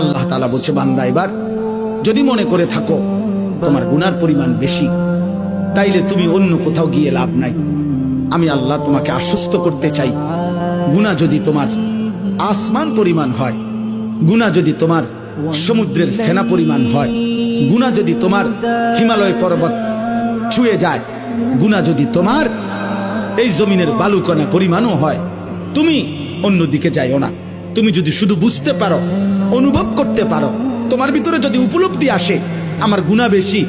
আল্লাহ তাআলা বলছে, বান্দা এবার যদি মনে করে থাকো তোমার গুনার পরিমাণ বেশি, তাইলে তুমি অন্য কোথাও গিয়ে লাভ নাই। আমি আল্লাহ তোমাকে আশ্বস্ত করতে চাই, গুনাহ যদি তোমার আসমান পরিমাণ হয়, গুনাহ যদি তোমার সমুদ্রের ফেনা পরিমাণ হয়, গুনাহ যদি তোমার হিমালয় পর্বত ছুঁয়ে যায়, গুনাহ যদি তোমার এই জমিনের বালুকণা পরিমাণও হয়, তুমি অন্যদিকে যাইও না। তুমি যদি শুধু বুঝতে পারো, অনুভব করতে পারো, তোমার ভিতরে যদি উপলব্ধি আসে আমার গুনাহ বেশি,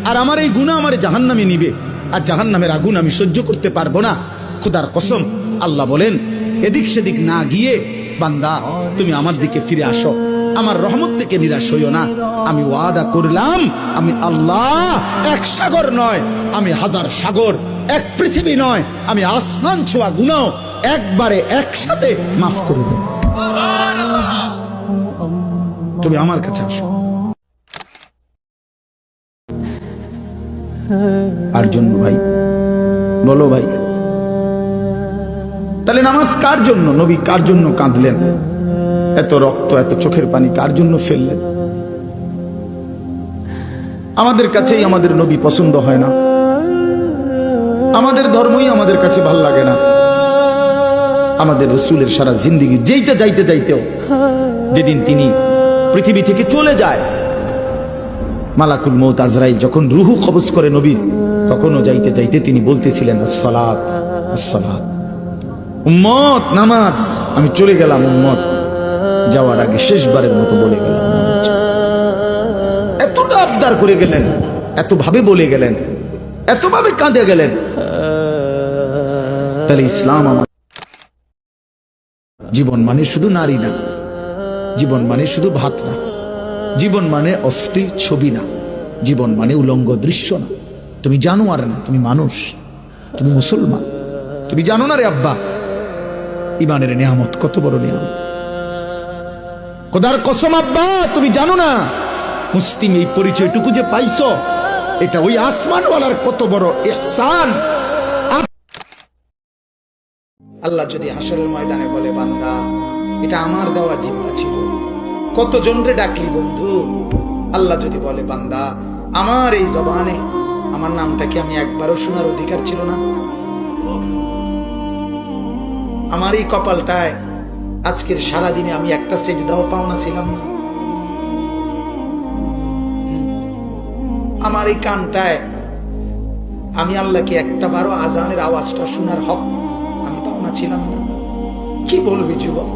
আর আমার এই গুনাহ আমার জাহান্নামে নিবে, আর জাহান্নামের আগুন আমি সহ্য করতে পারবো না, খোদার কসম আল্লাহ বলেন এদিক সেদিক না গিয়ে বান্দা তুমি আমার দিকে ফিরে আসো, আমার রহমত থেকে নিরাশ হইও না। আমি ওয়াদা করলাম, আমি আল্লাহ এক সাগর নয়, আমি হাজার সাগর, এক পৃথিবী নয়, আমি আসমান ছোঁয়া গুনাহ একবারে একসাথে মাফ করে দেব। তুমি আমার কাছে আসো। আর জন্য ভাই বলো ভাই, তাহলে নামাজ কার জন্য? নবী কার জন্য কাঁদলেন? এত রক্ত, এত চোখের পানি কার জন্য ফেললেন? আমাদের কাছেই আমাদের নবী পছন্দ হয় না, আমাদের ধর্মই আমাদের কাছে ভালো লাগে না। আমাদের রাসূলের সারা জিন্দেগি যেতে যাইতে যাইতেও যেদিন তিনি পৃথিবী থেকে চলে যায়, মালাকুল মউত আজরাইল যখন রূহ কবজ করে নবীর, তখনও যাইতে যাইতে তিনি বলতেছিলেন আসসালাত আসসালাত, উম্মত নামাজ। আমি চলে গেলাম উম্মত, যাওয়ার আগে শেষবারের মতো বলে গেলাম। এতটা আবদার করে গেলেন, এত ভাবে বলে গেলেন, এত ভাবে কাঁদে গেলেন। তাহলে ইসলাম আমার জীবন মানে শুধু নারী না, জীবন মানে শুধু ভাত না, জীবন মানে অস্থির ছবি না, জীবন মানে উলঙ্গ দৃশ্য না। তুমি জানোয়ার না, তুমি মানুষ, তুমি মুসলমান। তুমি জানো না রে আব্বা, ইমানের নিয়ামত কত বড় নিয়ামত। খোদার কসম আব্বা, তুমি জানো না মুসলিম এই পরিচয়টুকু যে পাইছো, এটা ওই আসমানওয়ালার কত বড় ইহসান। আল্লাহ যদি হাসরের ময়দানে বলে, বান্দা এটা আমার দেওয়া জিম্মা ছিল, কতজন রে ডাকলি বন্ধু। আল্লাহ যদি বলে, বান্দা আমার এই জবানে আমার নামটাকে আমি একবারও শোনার অধিকার ছিল না, আমার এই কপালটায় আজকের সারাদিনে আমি একটা সেজদাও পাওনা ছিলাম না, আমার এই কানটায় আমি আল্লাহকে একটা বারো আজানের আওয়াজটা শোনার হক আমি পাওনা ছিলাম না। কি বলবি যুবক?